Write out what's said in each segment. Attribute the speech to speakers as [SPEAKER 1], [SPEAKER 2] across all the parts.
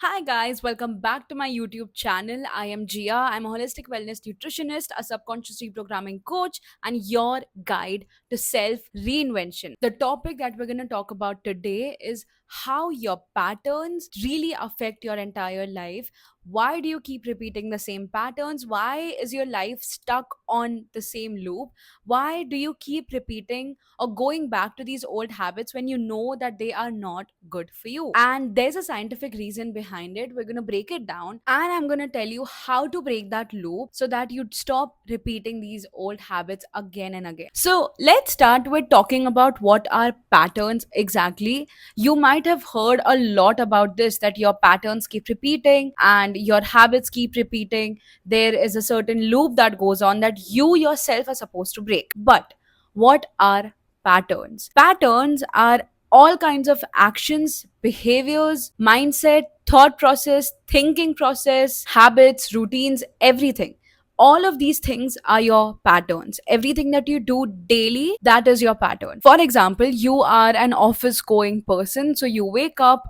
[SPEAKER 1] Hi guys, welcome back to my YouTube channel. I am Gia. I'm a holistic wellness nutritionist, a subconscious reprogramming coach, and your guide to self reinvention. The topic that we're going to talk about today is how your patterns really affect your entire life. Why do you keep repeating the same patterns? Why is your life stuck on the same loop? Why do you keep repeating or going back to these old habits when you know that they are not good for you? And there's a scientific reason behind it. We're going to break it down and I'm going to tell you how to break that loop so that you stop repeating these old habits again and again. So, let's start with talking about what are patterns exactly. You might have heard a lot about this, that your patterns keep repeating and your habits keep repeating. There is a certain loop that goes on that you yourself are supposed to break. But what are patterns? Patterns are all kinds of actions, behaviors, mindset, thought process, thinking process, habits, routines, everything. All of these things are your patterns. Everything that you do daily, that is your pattern. For example, you are an office going person, so you wake up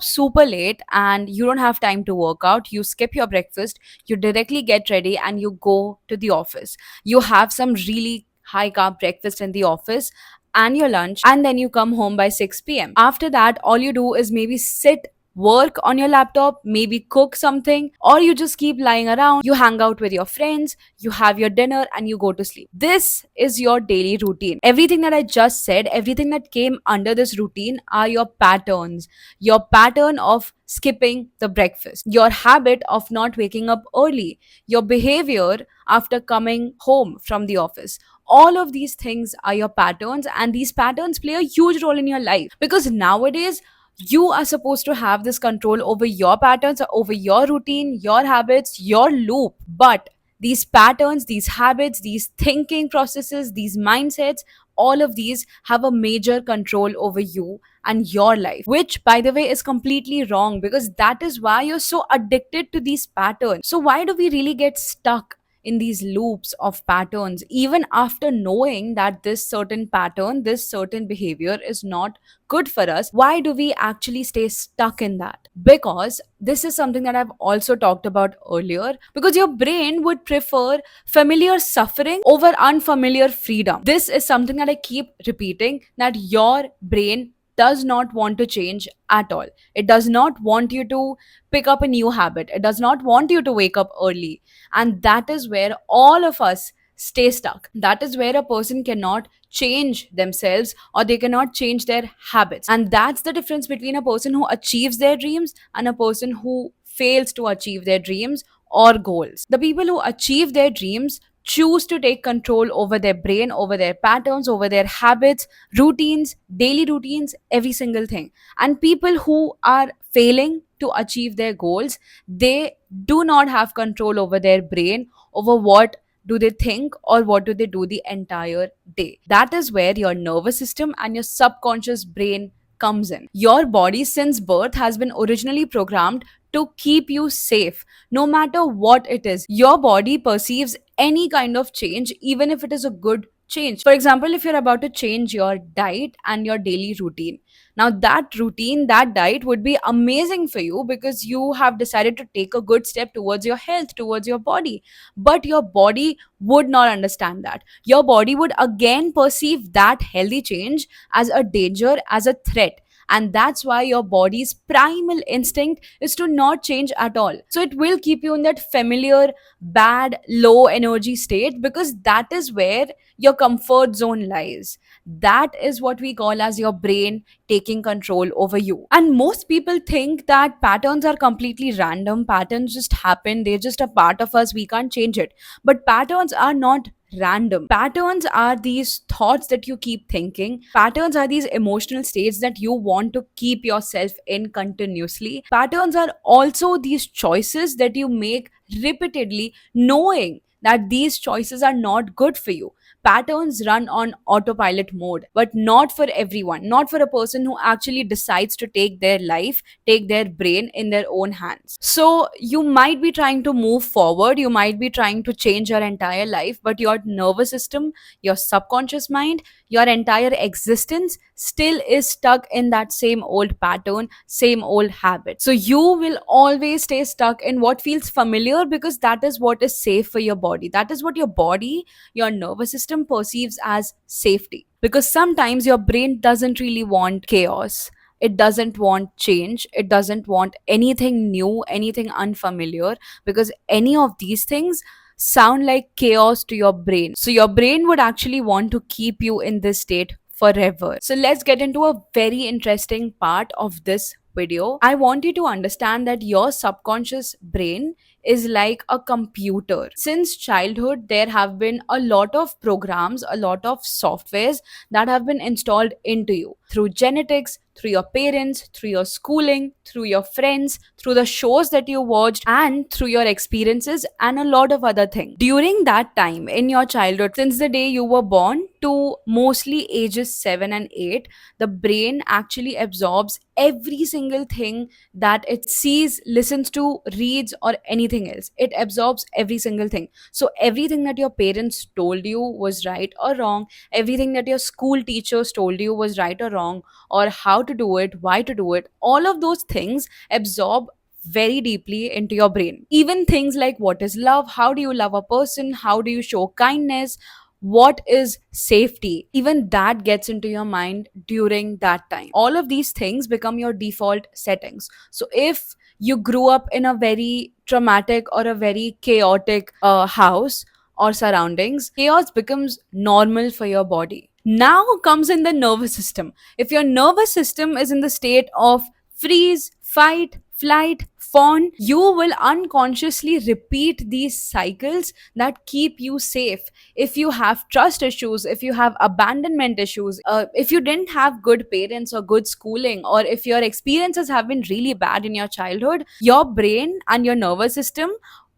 [SPEAKER 1] super late and you don't have time to work out. You skip your breakfast, you directly get ready and you go to the office. You have some really high carb breakfast in the office and your lunch, and then you come home by 6 p.m. After that, all you do is maybe sit, work on your laptop, maybe cook something, or you just keep lying around. You hang out with your friends, you have your dinner, and you go to sleep. This is your daily routine. Everything that I just said, everything that came under this routine are your patterns. Your pattern of skipping the breakfast, your habit of not waking up early, your behavior after coming home from the office. All of these things are your patterns, and these patterns play a huge role in your life because nowadays you are supposed to have this control over your patterns, over your routine, your habits, your loop. But these patterns, these habits, these thinking processes, these mindsets, all of these have a major control over you and your life, which by the way is completely wrong because that is why you're so addicted to these patterns. So why do we really get stuck in these loops of patterns even after knowing that this certain pattern, this certain behavior is not good for us? Why do we actually stay stuck in that? Because this is something that I've also talked about earlier, because your brain would prefer familiar suffering over unfamiliar freedom. This is something that I keep repeating, that your brain does not want to change at all. It does not want you to pick up a new habit. It does not want you to wake up early. And that is where all of us stay stuck. That is where a person cannot change themselves or they cannot change their habits. And that's the difference between a person who achieves their dreams and a person who fails to achieve their dreams or goals. The people who achieve their dreams choose to take control over their brain, over their patterns, over their habits, routines, daily routines, every single thing. And people who are failing to achieve their goals, they do not have control over their brain, over what do they think or what do they do the entire day. That is where your nervous system and your subconscious brain comes in. Your body since birth has been originally programmed to keep you safe no matter what it is. Your body perceives any kind of change, even if it is a good change. For example, if you're about to change your diet and your daily routine, now that routine, that diet would be amazing for you because you have decided to take a good step towards your health, towards your body. But your body would not understand that. Your body would again perceive that healthy change as a danger, as a threat. And that's why your body's primal instinct is to not change at all. So it will keep you in that familiar, bad, low energy state because that is where your comfort zone lies. That is what we call as your brain taking control over you. And most people think that patterns are completely random. Patterns just happen. They're just a part of us. We can't change it. But patterns are not random. Patterns are these thoughts that you keep thinking. Patterns are these emotional states that you want to keep yourself in continuously. Patterns are also these choices that you make repeatedly, knowing that these choices are not good for you. Patterns run on autopilot mode, but not for everyone, not for a person who actually decides to take their life, take their brain in their own hands. So you might be trying to move forward, you might be trying to change your entire life, but your nervous system, your subconscious mind, your entire existence still is stuck in that same old pattern, same old habit. So you will always stay stuck in what feels familiar because that is what is safe for your body. That is what your body, your nervous system perceives as safety. Because sometimes your brain doesn't really want chaos. It doesn't want change. It doesn't want anything new, anything unfamiliar, because any of these things sound like chaos to your brain. So your brain would actually want to keep you in this state forever. So let's get into a very interesting part of this video. I want you to understand that your subconscious brain is like a computer. Since childhood, there have been a lot of programs, a lot of softwares that have been installed into you through genetics, through your parents, through your schooling, through your friends, through the shows that you watched, and through your experiences, and a lot of other things. During that time in your childhood, since the day you were born to mostly ages 7 and 8, the brain actually absorbs every single thing that it sees, listens to, reads, or anything else. It absorbs every single thing. So everything that your parents told you was right or wrong, everything that your school teachers told you was right or wrong, or how to do it, why to do it, all of those things absorb very deeply into your brain. Even things like what is love, how do you love a person, how do you show kindness, what is safety, even that gets into your mind during that time. All of these things become your default settings. So if you grew up in a very traumatic or a very chaotic house or surroundings, chaos becomes normal for your body. Now comes in the nervous system. If your nervous system is in the state of freeze, fight, flight, fawn, you will unconsciously repeat these cycles that keep you safe. If you have trust issues, if you have abandonment issues, if you didn't have good parents or good schooling, or if your experiences have been really bad in your childhood, your brain and your nervous system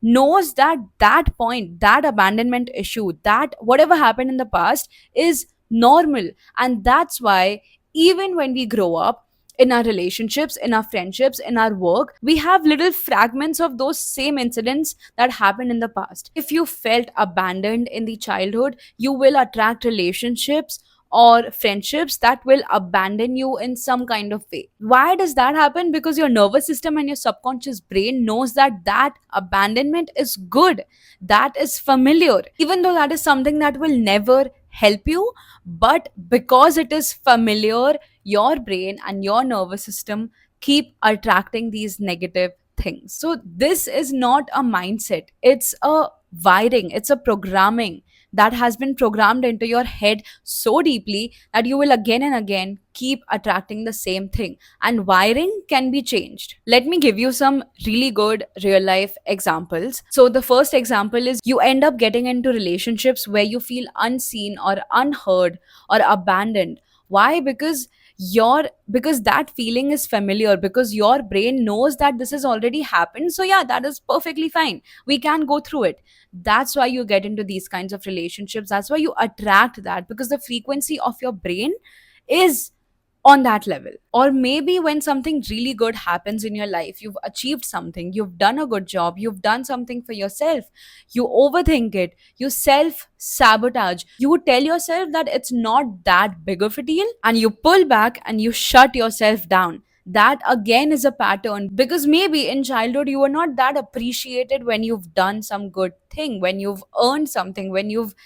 [SPEAKER 1] knows that that point, that abandonment issue, that whatever happened in the past is normal. And that's why even when we grow up, in our relationships, in our friendships, in our work, we have little fragments of those same incidents that happened in the past. If you felt abandoned in the childhood, you will attract relationships or friendships that will abandon you in some kind of way. Why does that happen? Because your nervous system and your subconscious brain knows that that abandonment is good, that is familiar, even though that is something that will never help you. But because it is familiar, your brain and your nervous system keep attracting these negative things. So this is not a mindset, it's a wiring, it's a programming that has been programmed into your head so deeply that you will again and again keep attracting the same thing. And wiring can be changed. Let me give you some really good real life examples. So the first example is, you end up getting into relationships where you feel unseen or unheard or abandoned. Why? Because that feeling is familiar, because your brain knows that this has already happened. So yeah, that is perfectly fine, we can go through it. That's why you get into these kinds of relationships, that's why you attract that, because the frequency of your brain is on that level. Or maybe when something really good happens in your life, you've achieved something, you've done a good job, you've done something for yourself, you overthink it, you self sabotage, you tell yourself that it's not that big of a deal, and you pull back and you shut yourself down. That again is a pattern, because maybe in childhood you were not that appreciated when you've done some good thing, when you've earned something, when you've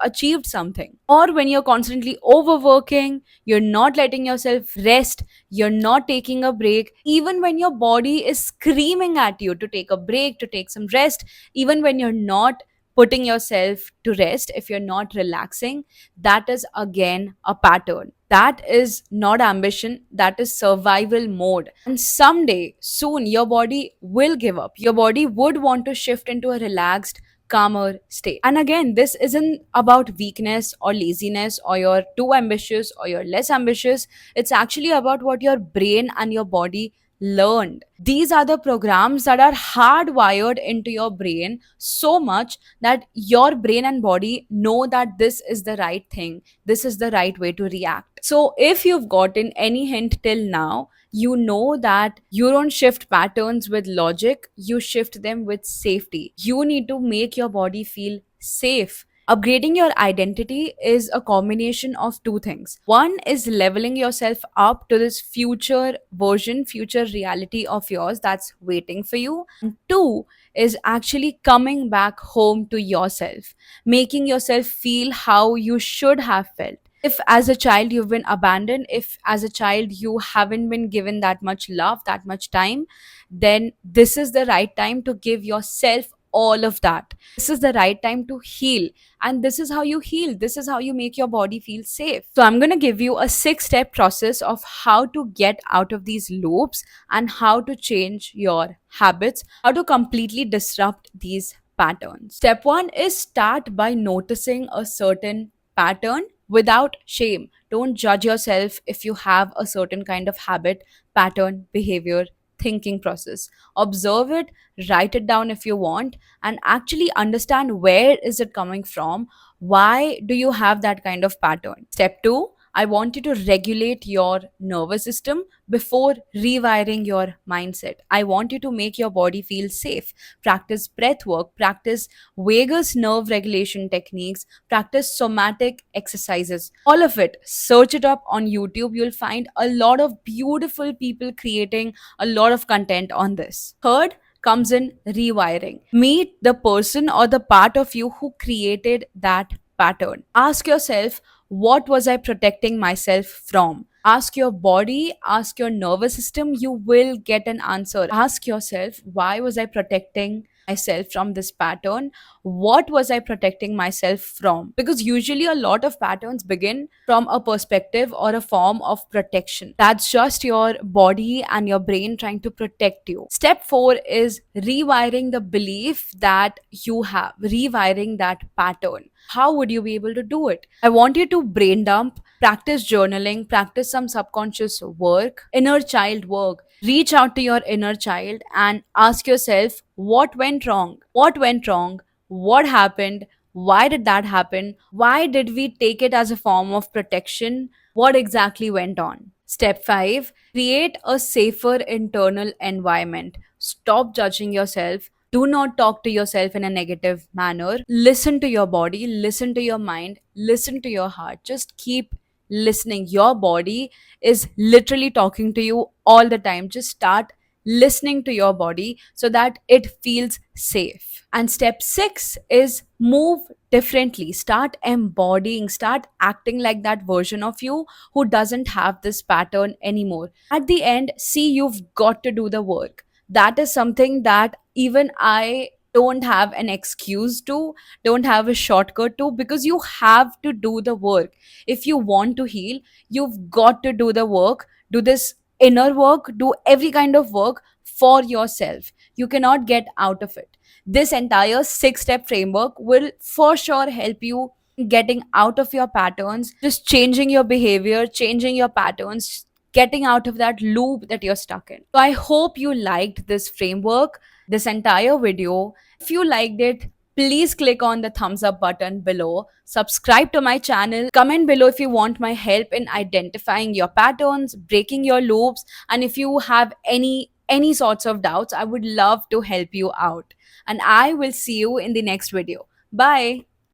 [SPEAKER 1] achieved something. Or when you're constantly overworking, you're not letting yourself rest, you're not taking a break, even when your body is screaming at you to take a break, to take some rest, even when you're not putting yourself to rest, if you're not relaxing, that is again a pattern. That is not ambition, that is survival mode. And someday, soon, your body will give up. Your body would want to shift into a relaxed, calmer state. And again, this isn't about weakness or laziness, or you're too ambitious or you're less ambitious. It's actually about what your brain and your body learned. These are the programs that are hardwired into your brain so much that your brain and body know that this is the right thing, this is the right way to react. So if you've gotten any hint till now, you know that you don't shift patterns with logic, you shift them with safety. You need to make your body feel safe Upgrading your identity is a combination of two things. One is leveling yourself up to this future version, future reality of yours that's waiting for you. And two is actually coming back home to yourself, making yourself feel how you should have felt. If as a child you've been abandoned, if as a child you haven't been given that much love, that much time, then this is the right time to give yourself all of that. This is the right time to heal. And this is how you heal. This is how you make your body feel safe. So, I'm going to give you a 6 step process of how to get out of these loops and how to change your habits, how to completely disrupt these patterns. Step one is start by noticing a certain pattern without shame. Don't judge yourself if you have a certain kind of habit, pattern, behavior, thinking process. Observe it, write it down if you want, and actually understand where is it coming from. Why do you have that kind of pattern? Step 2, I want you to regulate your nervous system before rewiring your mindset. I want you to make your body feel safe. Practice breath work, practice vagus nerve regulation techniques, practice somatic exercises. All of it, search it up on YouTube. You'll find a lot of beautiful people creating a lot of content on this. Third, comes in rewiring. Meet the person or the part of you who created that pattern. Ask yourself, what was I protecting myself from? Ask your body, ask your nervous system, you will get an answer. Ask yourself, why was I protecting myself from this pattern? What was I protecting myself from? Because usually a lot of patterns begin from a perspective or a form of protection. That's just your body and your brain trying to protect you. Step 4 is rewiring the belief that you have, rewiring that pattern. How would you be able to do it? I want you to brain dump, practice journaling, practice some subconscious work, inner child work. Reach out to your inner child and ask yourself, what went wrong? What went wrong? What happened? Why did that happen? Why did we take it as a form of protection? What exactly went on? Step 5, create a safer internal environment. Stop judging yourself. Do not talk to yourself in a negative manner. Listen to your body, listen to your mind, listen to your heart. Just keep listening. Your body is literally talking to you all the time. Just start listening to your body so that it feels safe. And step 6 is move differently. Start embodying, start acting like that version of you who doesn't have this pattern anymore. At the end, see, you've got to do the work. That is something that even I don't have an excuse to, don't have a shortcut to, because you have to do the work. If you want to heal, you've got to do the work, do this inner work, do every kind of work for yourself. You cannot get out of it. This entire 6 step framework will for sure help you getting out of your patterns, just changing your behavior, changing your patterns, getting out of that loop that you're stuck in. So I hope you liked this framework, this entire video. If you liked it, please click on the thumbs up button below. Subscribe to my channel. Comment below if you want my help in identifying your patterns, breaking your loops, and if you have any sorts of doubts, I would love to help you out. And I will see you in the next video. Bye.